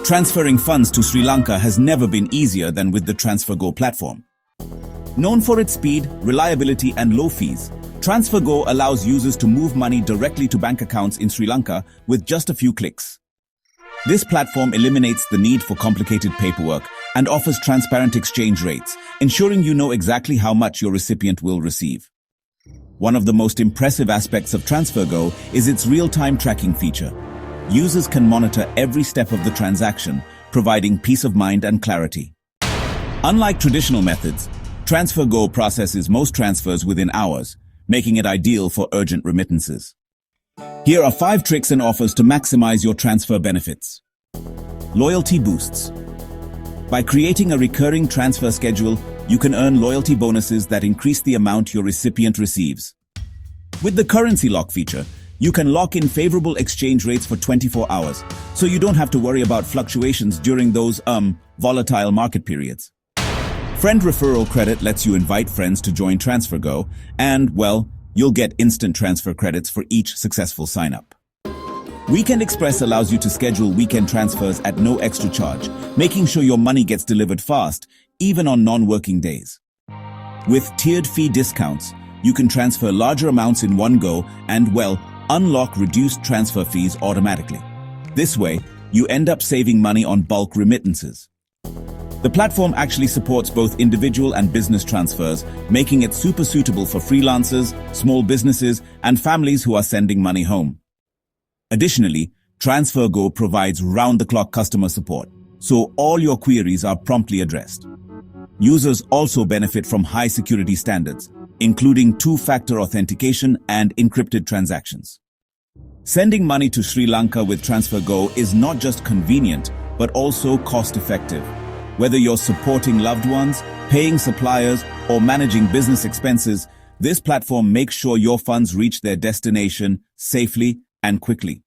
Transferring funds to Sri Lanka has never been easier than with the TransferGo platform. Known for its speed, reliability, and low fees, TransferGo allows users to move money directly to bank accounts in Sri Lanka with just a few clicks. This platform eliminates the need for complicated paperwork and offers transparent exchange rates, ensuring you know exactly how much your recipient will receive. One of the most impressive aspects of TransferGo is its real-time tracking feature. Users can monitor every step of the transaction, providing peace of mind and clarity. Unlike traditional methods, TransferGo processes most transfers within hours, making it ideal for urgent remittances. Here are 5 tricks and offers to maximize your transfer benefits. Loyalty boosts. By creating a recurring transfer schedule, you can earn loyalty bonuses that increase the amount your recipient receives. With the currency lock feature, you can lock in favorable exchange rates for 24 hours, so you don't have to worry about fluctuations during those, volatile market periods. Friend referral credit lets you invite friends to join TransferGo, and, well, you'll get instant transfer credits for each successful sign-up. Weekend Express allows you to schedule weekend transfers at no extra charge, making sure your money gets delivered fast, even on non-working days. With tiered fee discounts, you can transfer larger amounts in one go and, well, unlock reduced transfer fees automatically. This way, you end up saving money on bulk remittances. The platform actually supports both individual and business transfers, making it super suitable for freelancers, small businesses, and families who are sending money home. Additionally, TransferGo provides round-the-clock customer support, so all your queries are promptly addressed. Users also benefit from high security standards, including two-factor authentication and encrypted transactions. Sending money to Sri Lanka with TransferGo is not just convenient, but also cost-effective. Whether you're supporting loved ones, paying suppliers, or managing business expenses, this platform makes sure your funds reach their destination safely and quickly.